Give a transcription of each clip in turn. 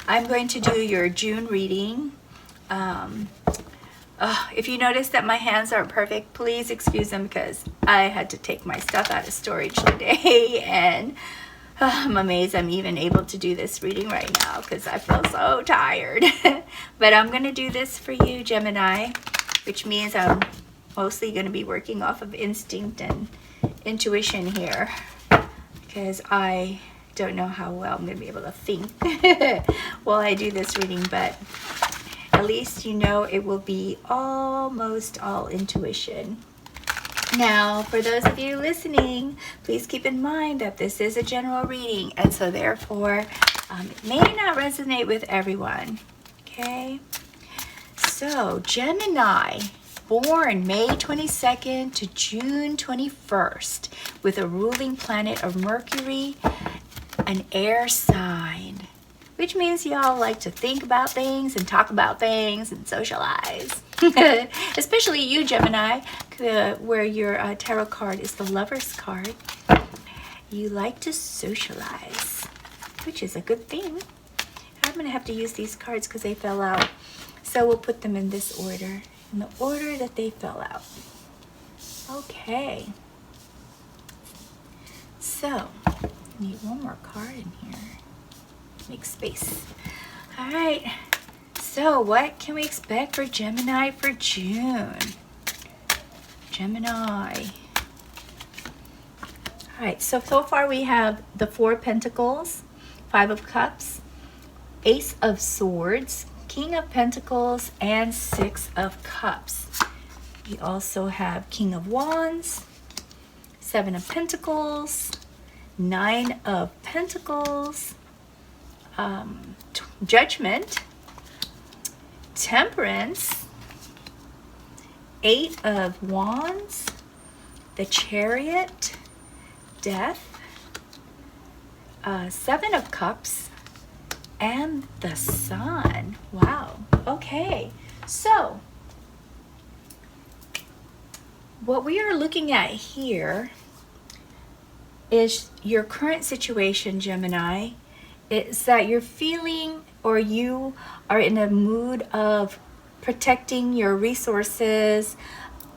I'm going to do your June reading. If you notice that my hands aren't perfect, please excuse them because I had to take my stuff out of storage today, and I'm amazed I'm even able to do this reading right now because I feel so tired. But I'm going to do this for you, Gemini, which means I'm mostly going to be working off of instinct and intuition here because I don't know how well I'm going to be able to think while I do this reading, but at least you know it will be almost all intuition. Now, for those of you listening, please keep in mind that this is a general reading, and so therefore it may not resonate with everyone. Okay? So, Gemini, born May 22nd to June 21st, with a ruling planet of Mercury, an air sign, which means y'all like to think about things and talk about things and socialize. Especially you, Gemini, where your tarot card is the Lover's card. You like to socialize, which is a good thing. I'm going to have to use these cards because they fell out. So we'll put them in this order, in the order that they fell out. Okay. So, I need one more card in here. Make space. All right. So what can we expect for Gemini for June? Gemini. All right. So far we have the Four of Pentacles, Five of Cups, Ace of Swords, King of Pentacles, and Six of Cups. We also have King of Wands, Seven of Pentacles, Nine of Pentacles, Judgment, Temperance, Eight of Wands, the Chariot, Death, Seven of Cups, and the Sun. Wow. Okay. So, what we are looking at here is your current situation, Gemini. It's that you're feeling, or you are in a mood of protecting your resources,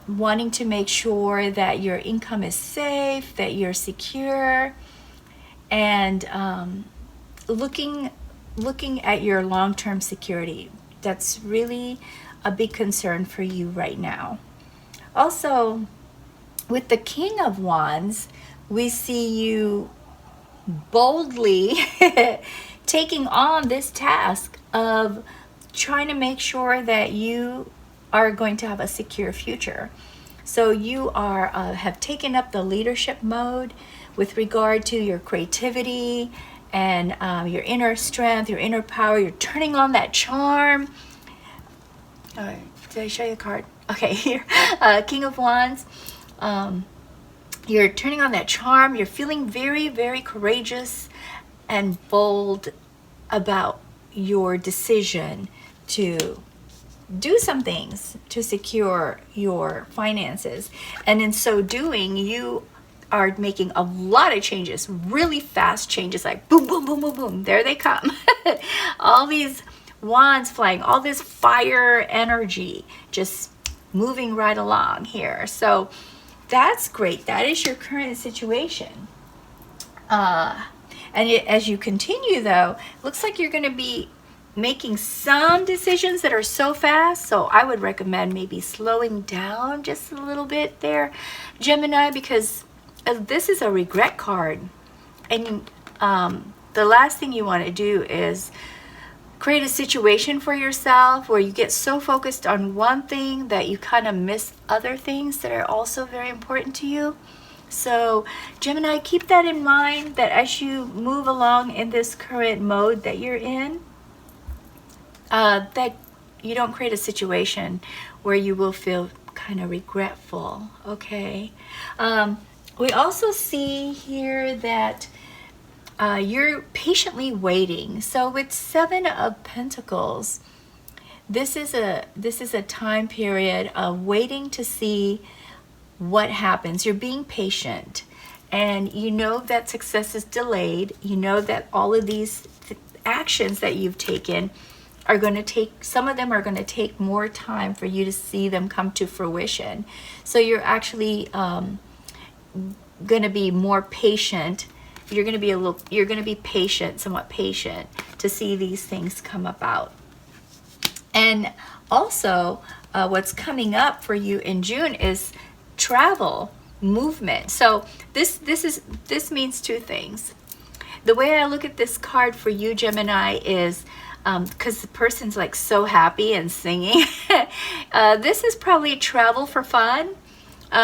wanting to make sure that your income is safe, that you're secure, and looking at your long-term security. That's really a big concern for you right now. Also, with the King of Wands, we see you boldly taking on this task of trying to make sure that you are going to have a secure future. So you are have taken up the leadership mode with regard to your creativity and your inner strength, your inner power. You're turning on that charm. All right, did I show you a card? Okay, here, King of Wands. You're turning on that charm. You're feeling very, very courageous and bold about your decision to do some things to secure your finances. And in so doing, you are making a lot of changes, really fast changes, like boom, boom, boom, boom, boom. There they come. All these wands flying, all this fire energy just moving right along here. So that's great. That is your current situation. As you continue, though, looks like you're going to be making some decisions that are so fast. So I would recommend maybe slowing down just a little bit there, Gemini, because this is a regret card. And the last thing you want to do is create a situation for yourself where you get so focused on one thing that you kind of miss other things that are also very important to you. So Gemini, keep that in mind, that as you move along in this current mode that you're in, that you don't create a situation where you will feel kind of regretful. Okay. We also see here that you're patiently waiting. So with Seven of Pentacles, this is a time period of waiting to see what happens. You're being patient, and you know that success is delayed. You know that all of these actions that you've taken are going to take, some of them are going to take more time for you to see them come to fruition. So you're actually going to be more patient. You're going to be you're going to be patient, somewhat patient, to see these things come about. And also, what's coming up for you in June is travel, movement. So this means two things. The way I look at this card for you, Gemini, is because the person's like so happy and singing. This is probably travel for fun.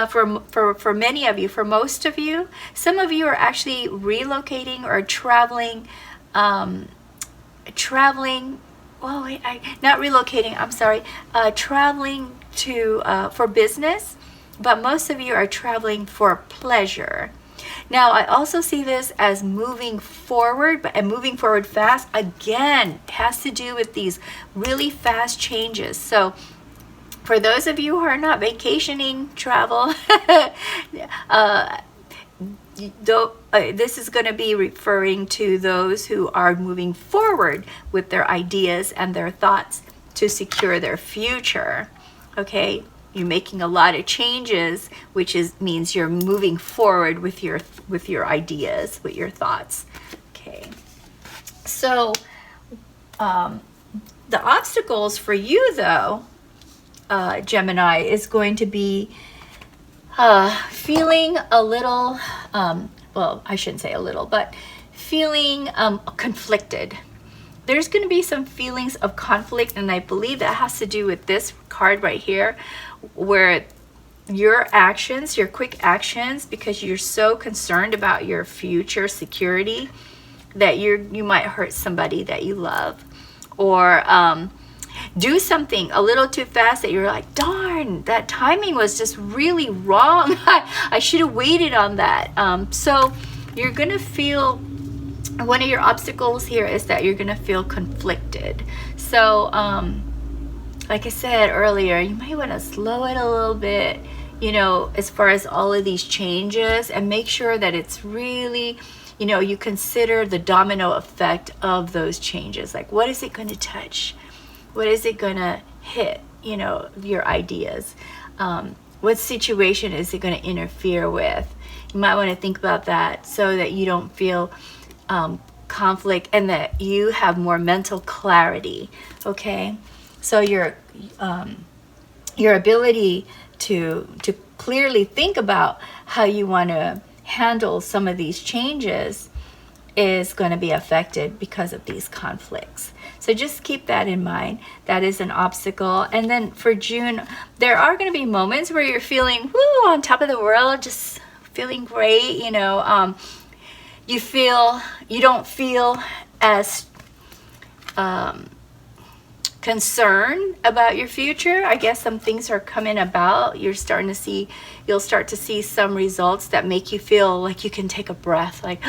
For many of you, for most of you. Some of you are actually relocating or traveling, well, wait, not relocating, I'm sorry, traveling to, for business, but most of you are traveling for pleasure. Now, I also see this as moving forward, and moving forward fast. Again, it has to do with these really fast changes. So for those of you who are not vacationing, travel, this is going to be referring to those who are moving forward with their ideas and their thoughts to secure their future. Okay, you're making a lot of changes, which means you're moving forward with your ideas, with your thoughts. Okay, so the obstacles for you, though, Gemini, is going to be feeling a little, well, I shouldn't say a little, but feeling conflicted. There's going to be some feelings of conflict, and I believe that has to do with this card right here, where your actions, your quick actions, because you're so concerned about your future security, that you might hurt somebody that you love, or do something a little too fast that you're like, darn, that timing was just really wrong. I should have waited on that. So you're going to feel, one of your obstacles here is that you're going to feel conflicted. So like I said earlier, you might want to slow it a little bit, you know, as far as all of these changes, and make sure that it's really, you know, you consider the domino effect of those changes. Like, what is it going to touch? What is it going to hit, you know, your ideas? What situation is it going to interfere with? You might want to think about that so that you don't feel conflict, and that you have more mental clarity. Okay, so your ability to clearly think about how you want to handle some of these changes is going to be affected because of these conflicts. So just keep that in mind. That is an obstacle. And then for June, there are going to be moments where you're feeling woo, on top of the world, just feeling great. You know, you don't feel as concerned about your future. I guess some things are coming about. You'll start to see some results that make you feel like you can take a breath, like,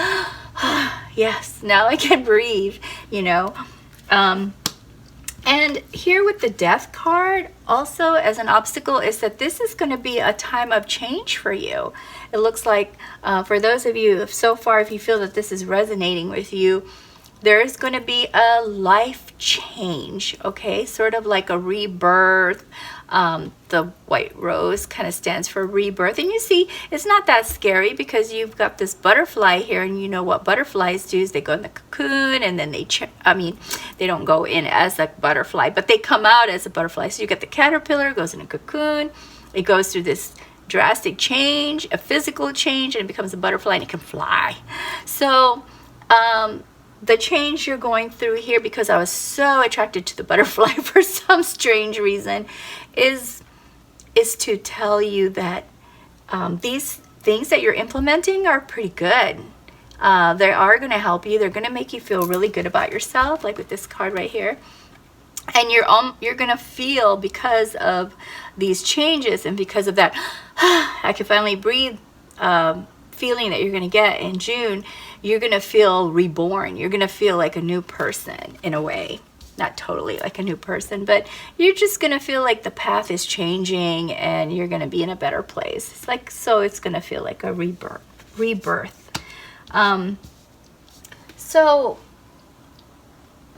yes, now I can breathe, you know. And here with the Death card, also as an obstacle, is that this is going to be a time of change for you. It looks like for those of you so far, if you feel that this is resonating with you, there is going to be a life change, okay? Sort of like a rebirth. The white rose kind of stands for rebirth. And you see, it's not that scary because you've got this butterfly here, and you know what butterflies do is they go in the cocoon, and then they don't go in as a butterfly, but they come out as a butterfly. So you get the caterpillar, goes in a cocoon, it goes through this drastic change, a physical change, and it becomes a butterfly, and it can fly. So, the change you're going through here, because I was so attracted to the butterfly for some strange reason, is to tell you that these things that you're implementing are pretty good. They are going to help you. They're going to make you feel really good about yourself, like with this card right here. And you're going to feel, because of these changes and because of that, I can finally breathe feeling that you're going to get in June, you're going to feel reborn. You're going to feel like a new person in a way. Not totally like a new person, but you're just going to feel like the path is changing and you're going to be in a better place. It's like, so it's going to feel like a rebirth. So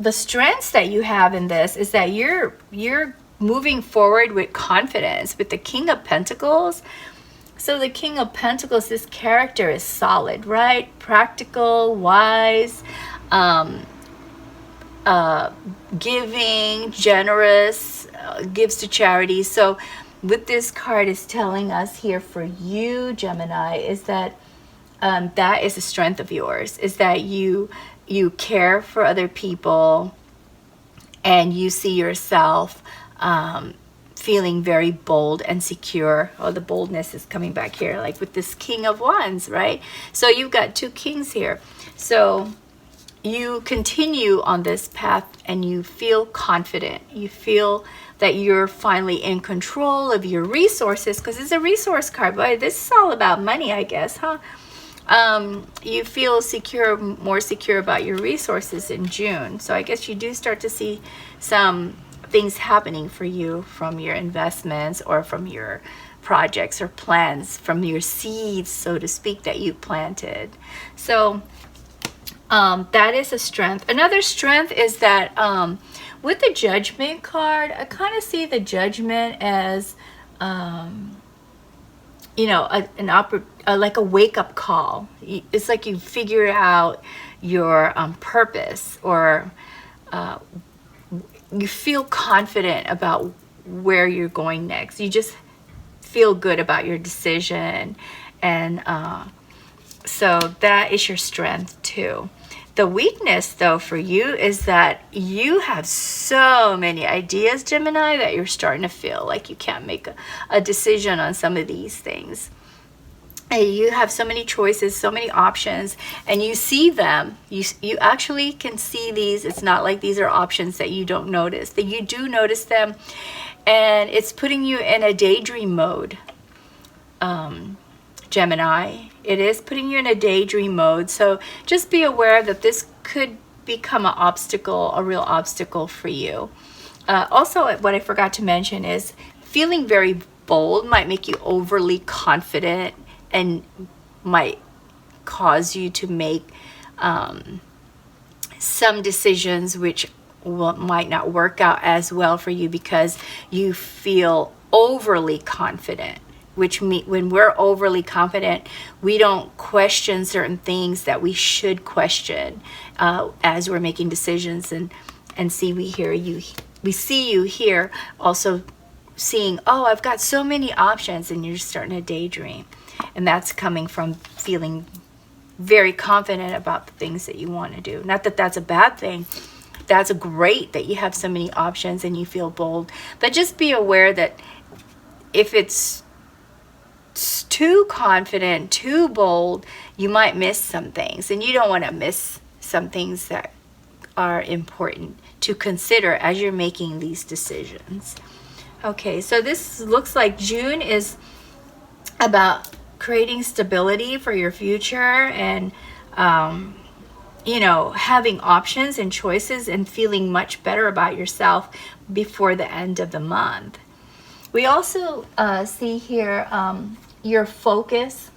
the strengths that you have in this is that you're moving forward with confidence with the King of Pentacles. So the King of Pentacles, this character is solid, right? Practical, wise, giving, generous, gives to charity. So what this card is telling us here for you, Gemini, is that that is a strength of yours, is that you care for other people, and you see yourself feeling very bold and secure. Oh, the boldness is coming back here, like with this King of Wands, right? So you've got two kings here. So you continue on this path and you feel confident. You feel that you're finally in control of your resources, because it's a resource card. Boy, this is all about money, I guess, huh? You feel secure, more secure about your resources in June. So I guess you do start to see some things happening for you from your investments or from your projects or plans, from your seeds, so to speak, that you planted. So that is a strength. Another strength is that with the Judgment card, I kind of see the Judgment as you know, like a wake-up call. It's like you figure out your purpose, or you feel confident about where you're going next. You just feel good about your decision, and so that is your strength too. The weakness, though, for you is that you have so many ideas, Gemini, that you're starting to feel like you can't make a decision on some of these things. And you have so many choices, so many options, and you see them. You actually can see these. It's not like these are options that you don't notice. That you do notice them, and it's putting you in a daydream mode, Gemini. It is putting you in a daydream mode. So just be aware that this could become an obstacle, a real obstacle for you. Also, what I forgot to mention is feeling very bold might make you overly confident and might cause you to make some decisions which might not work out as well for you, because you feel overly confident. Which when we're overly confident, we don't question certain things that we should question as we're making decisions. And see, we see you here also seeing, oh, I've got so many options, and you're starting to daydream. And that's coming from feeling very confident about the things that you want to do. Not that that's a bad thing. That's great that you have so many options and you feel bold. But just be aware that if it's too confident, too bold, you might miss some things, and you don't want to miss some things that are important to consider as you're making these decisions. Okay, so this looks like June is about creating stability for your future, and you know, having options and choices and feeling much better about yourself before the end of the month. We also see here your focus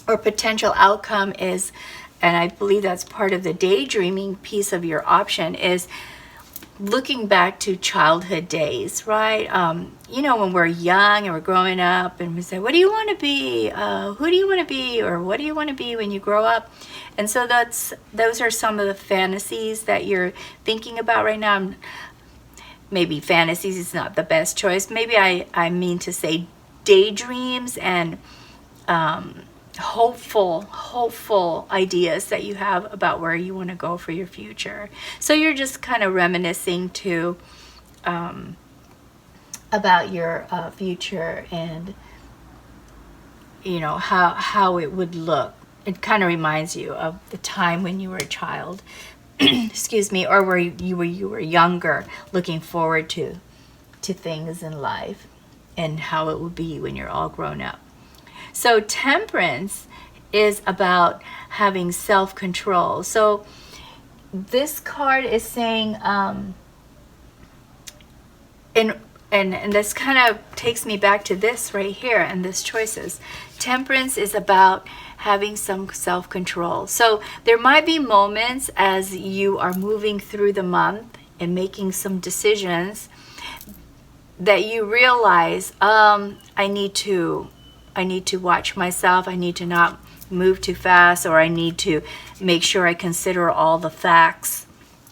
or potential outcome is, and I believe that's part of the daydreaming piece of your option, is looking back to childhood days, right? You know, when we're young and we're growing up and we say, what do you want to be? Who do you want to be? Or what do you want to be when you grow up? And so those are some of the fantasies that you're thinking about right now. Maybe fantasies is not the best choice. Maybe I mean to say daydreams and hopeful ideas that you have about where you want to go for your future. So you're just kind of reminiscing to about your future, and you know how it would look. It kind of reminds you of the time when you were a child, excuse me, or where you were younger, looking forward to things in life and how it will be when you're all grown up. So Temperance is about having self-control. So this card is saying, and this kind of takes me back to this right here and this choices. Temperance is about having some self-control. So there might be moments as you are moving through the month and making some decisions that you realize, I need to watch myself. I need to not move too fast, or I need to make sure I consider all the facts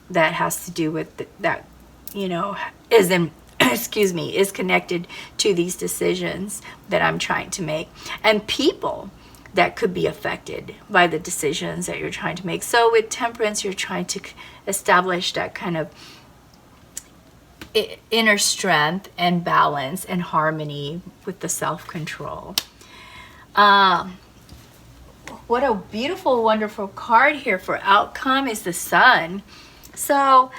that has to do with that, you know, is in excuse me, is connected to these decisions that I'm trying to make, and people that could be affected by the decisions that you're trying to make. So with Temperance, you're trying to establish that kind of inner strength and balance and harmony with the self-control. What a beautiful, wonderful card here for outcome is the Sun. So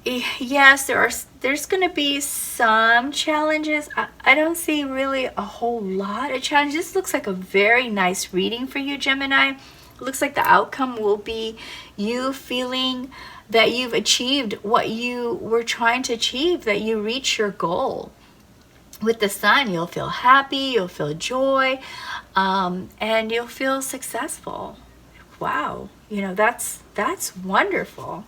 yes, there's going to be some challenges. I don't see really a whole lot of challenges. This looks like a very nice reading for you, Gemini. It looks like the outcome will be you feeling that you've achieved what you were trying to achieve, that you reach your goal. With the Sun, you'll feel happy, you'll feel joy, and you'll feel successful. Wow, you know, that's wonderful.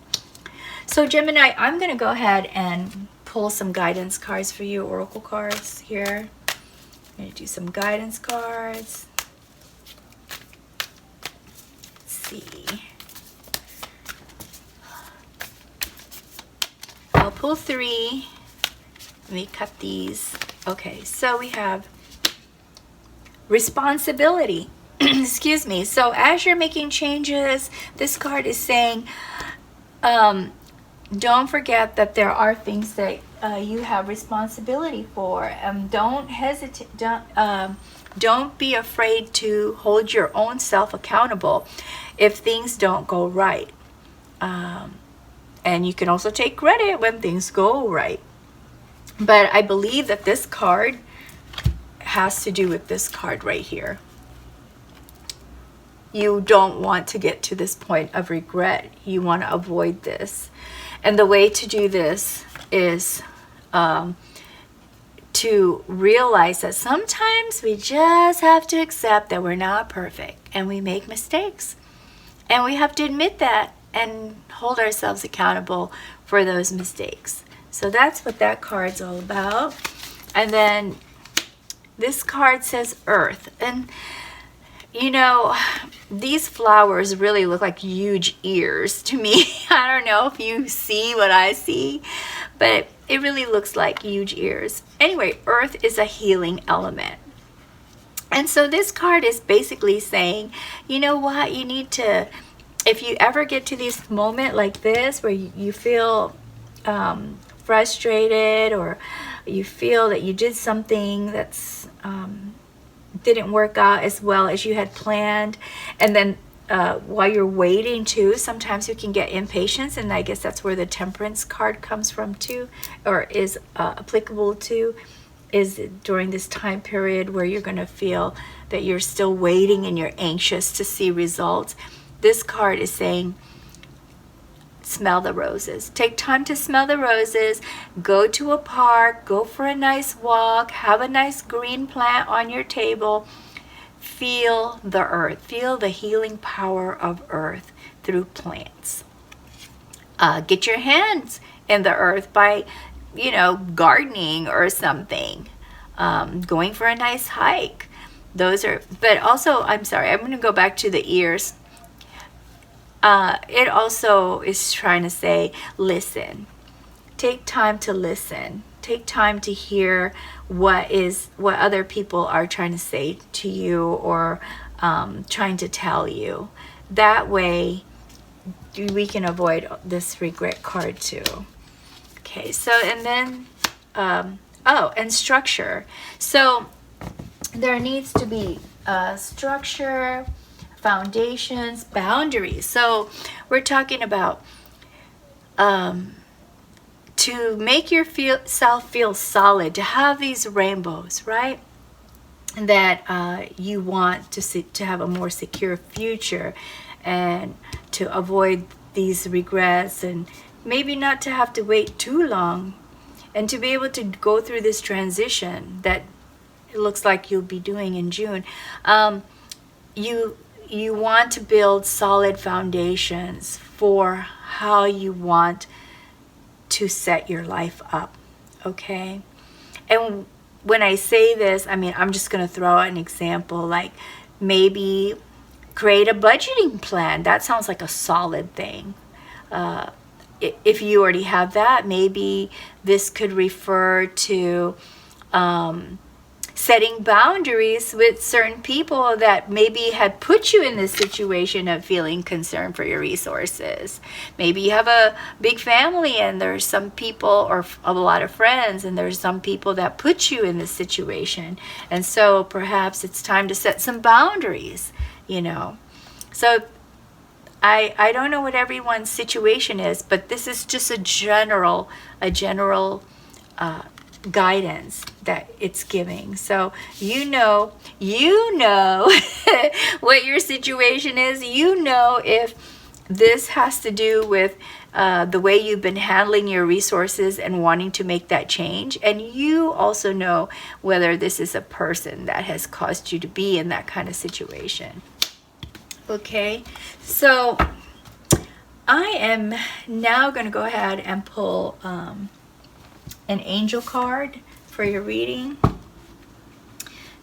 So Gemini, I'm going to go ahead and pull some guidance cards for you, oracle cards here. I'm going to do some guidance cards. Let's see. I'll pull 3. Let me cut these. Okay, so we have responsibility. Excuse me. So as you're making changes, this card is saying, don't forget that there are things that you have responsibility for. Don't hesitate. Don't be afraid to hold your own self accountable if things don't go right. And you can also take credit when things go right. But I believe that this card has to do with this card right here. You don't want to get to this point of regret. You want to avoid this. And the way to do this is to realize that sometimes we just have to accept that we're not perfect and we make mistakes. And we have to admit that and hold ourselves accountable for those mistakes. So that's what that card's all about. And then this card says Earth. And you know, these flowers really look like huge ears to me. I don't know if you see what I see, but it really looks like huge ears. Anyway, Earth is a healing element. And so this card is basically saying, you know what, you need to, if you ever get to this moment like this where you feel frustrated, or you feel that you did something that's didn't work out as well as you had planned, and then while you're waiting too, sometimes you can get impatience, and I guess that's where the Temperance card comes from too, or is applicable to, is during this time period where you're going to feel that you're still waiting and you're anxious to see results. This card is saying, smell the roses. Take time to smell the roses. Go to a park. Go for a nice walk. Have a nice green plant on your table. Feel the earth. Feel the healing power of earth through plants. Get your hands in the earth by, you know, gardening or something. Going for a nice hike. Those are, but also, I'm sorry, I'm going to go back to the ears. It also is trying to say, listen. Take time to listen. Take time to hear what other people are trying to say to you, or trying to tell you. That way, we can avoid this regret card too. Okay, so, and then, and structure. So, there needs to be structure, foundations, boundaries. So we're talking about to make yourself feel solid, to have these rainbows, right? That you want to have a more secure future, and to avoid these regrets, and maybe not to have to wait too long, and to be able to go through this transition that it looks like you'll be doing in June. you want to build solid foundations for how you want to set your life up, okay? And when I say this, I mean, I'm just going to throw out an example, like maybe create a budgeting plan. That sounds like a solid thing. If you already have that, maybe this could refer to setting boundaries with certain people that maybe had put you in this situation of feeling concerned for your resources. Maybe you have a big family and there's some people, or a lot of friends, and there's some people that put you in this situation. And so perhaps it's time to set some boundaries, you know. So I don't know what everyone's situation is, but this is just a general guidance that it's giving. So you know what your situation is. You know if this has to do with the way you've been handling your resources and wanting to make that change. And you also know whether this is a person that has caused you to be in that kind of situation. Okay, so I am now going to go ahead and pull an angel card for your reading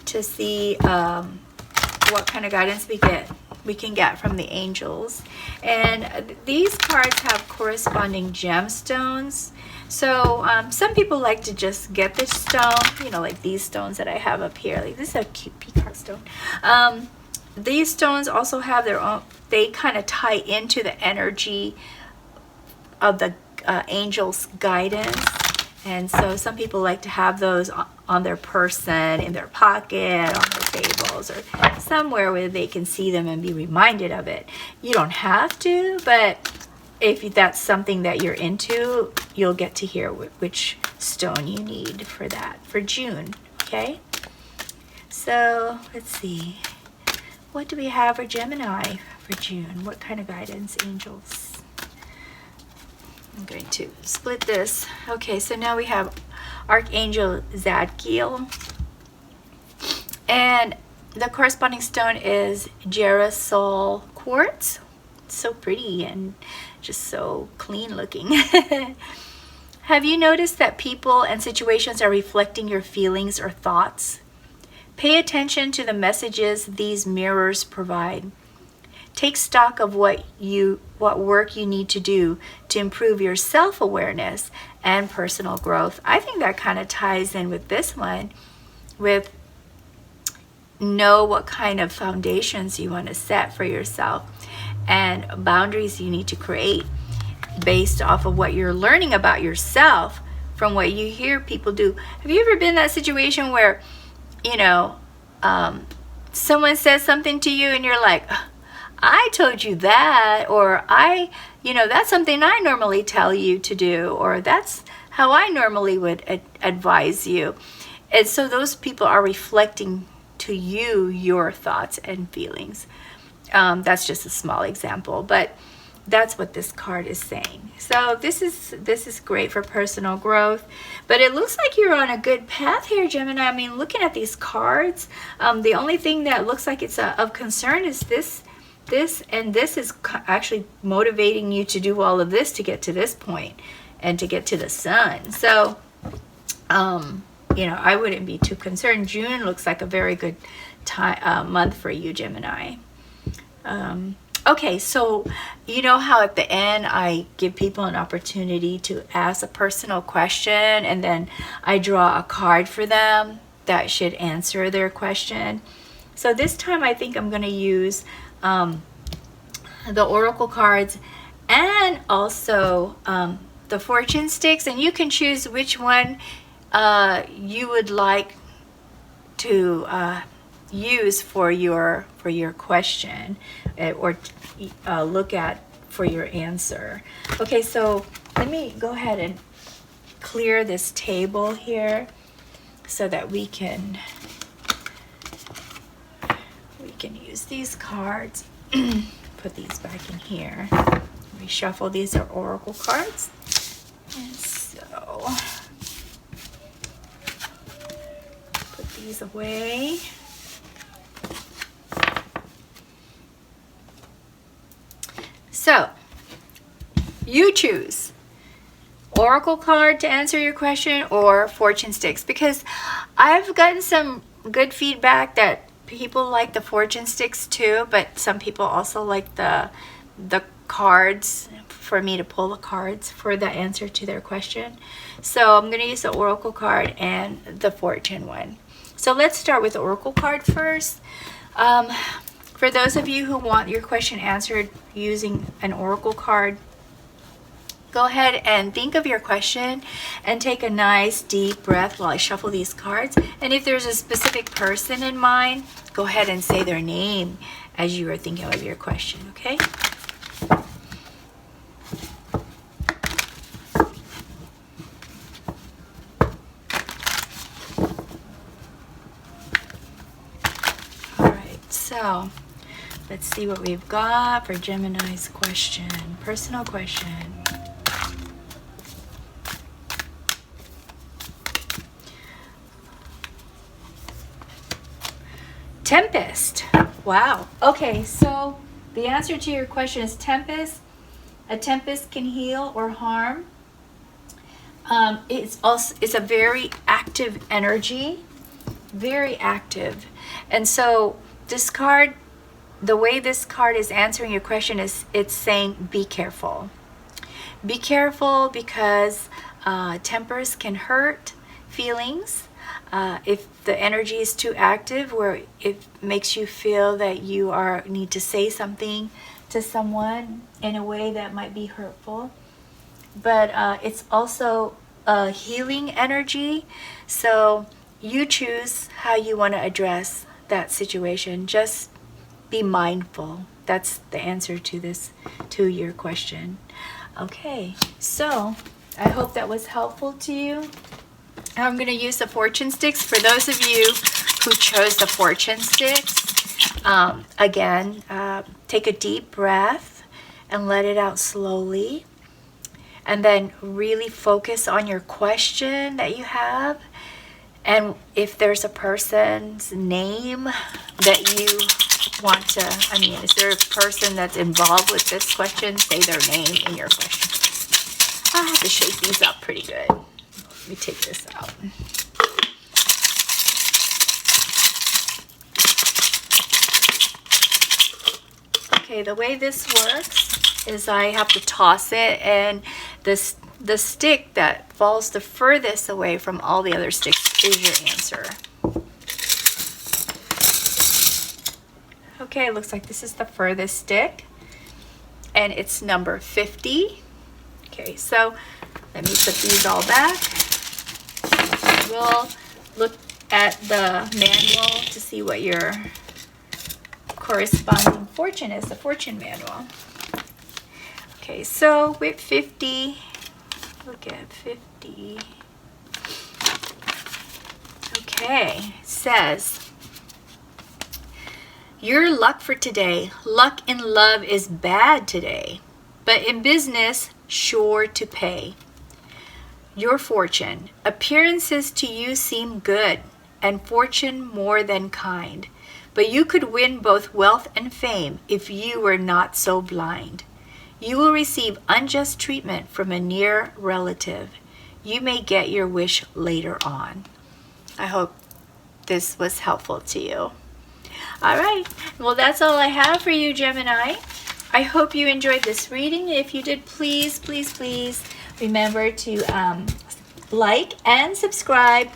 to see what kind of guidance we can get from the angels. And these cards have corresponding gemstones. So some people like to just get this stone, you know, like these stones that I have up here. Like this is a cute peacock stone. These stones also have their own, they kind of tie into the energy of the angels' guidance. And so some people like to have those on their person, in their pocket, on their tables, or somewhere where they can see them and be reminded of it. You don't have to, but if that's something that you're into, you'll get to hear which stone you need for that, for June, okay? So let's see. What do we have for Gemini for June? What kind of guidance, angels? I'm going to split this. Okay, so now we have Archangel Zadkiel. And the corresponding stone is Girasol quartz. It's so pretty and just so clean looking. Have you noticed that people and situations are reflecting your feelings or thoughts? Pay attention to the messages these mirrors provide. Take stock of what work you need to do to improve your self-awareness and personal growth. I think that kind of ties in with this one, with know what kind of foundations you want to set for yourself and boundaries you need to create based off of what you're learning about yourself from what you hear people do. Have you ever been in that situation where, you know, someone says something to you and you're like, I told you that, or that's something I normally tell you to do, or that's how I normally would advise you. And so those people are reflecting to you your thoughts and feelings. That's just a small example, but that's what this card is saying. So this is great for personal growth, but it looks like you're on a good path here, Gemini. I mean, looking at these cards, the only thing that looks like it's of concern is this, and this is actually motivating you to do all of this to get to this point and to get to the sun. So, I wouldn't be too concerned. June looks like a very good month for you, Gemini. Okay, so you know how at the end I give people an opportunity to ask a personal question, and then I draw a card for them that should answer their question. So this time I think I'm going to use the oracle cards and also the fortune sticks, and you can choose which one you would like to use for your question or look at for your answer. Okay, so let me go ahead and clear this table here so that we can use these cards. Put these back in here. Reshuffle. These are oracle cards, and so put these away. So you choose oracle card to answer your question or fortune sticks, because I've gotten some good feedback that people like the fortune sticks too, but some people also like the cards, for me to pull the cards for the answer to their question. So I'm going to use the oracle card and the fortune one. So let's start with the oracle card first. For those of you who want your question answered using an oracle card, go ahead and think of your question and take a nice deep breath while I shuffle these cards. And if there's a specific person in mind, go ahead and say their name as you are thinking of your question, okay? All right, so let's see what we've got for Gemini's question, personal question. Tempest. Wow. Okay, so the answer to your question is tempest. A tempest can heal or harm. It's a very active energy, very active. And so this card, the way this card is answering your question is it's saying be careful. Be careful because tempers can hurt feelings. If the energy is too active, where it makes you feel that you need to say something to someone in a way that might be hurtful. But it's also a healing energy. So you choose how you want to address that situation. Just be mindful. That's the answer to your question. Okay, so I hope that was helpful to you. I'm going to use the fortune sticks. For those of you who chose the fortune sticks, again, take a deep breath and let it out slowly. And then really focus on your question that you have. And if there's a person's name that you want to, is there a person that's involved with this question? Say their name in your question. I have to shake these up pretty good. Let me take this out. Okay, the way this works is I have to toss it, and the stick that falls the furthest away from all the other sticks is your answer. Okay, it looks like this is the furthest stick, and it's number 50. Okay, so let me put these all back. We'll look at the manual to see what your corresponding fortune is, the fortune manual. Okay, so with 50, look at 50. Okay, it says, your luck for today. Luck in love is bad today, but in business, sure to pay. Your fortune. Appearances to you seem good, and fortune more than kind. But you could win both wealth and fame if you were not so blind. You will receive unjust treatment from a near relative. You may get your wish later on. I hope this was helpful to you. All right. Well, that's all I have for you, Gemini. I hope you enjoyed this reading. If you did, please, please, please remember to like and subscribe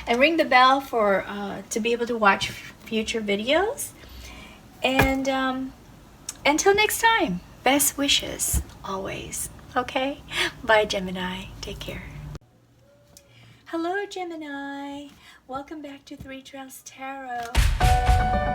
and ring the bell for to be able to watch future videos. And until next time, best wishes always. Okay? Bye, Gemini. Take care. Hello, Gemini. Welcome back to Three Trails Tarot.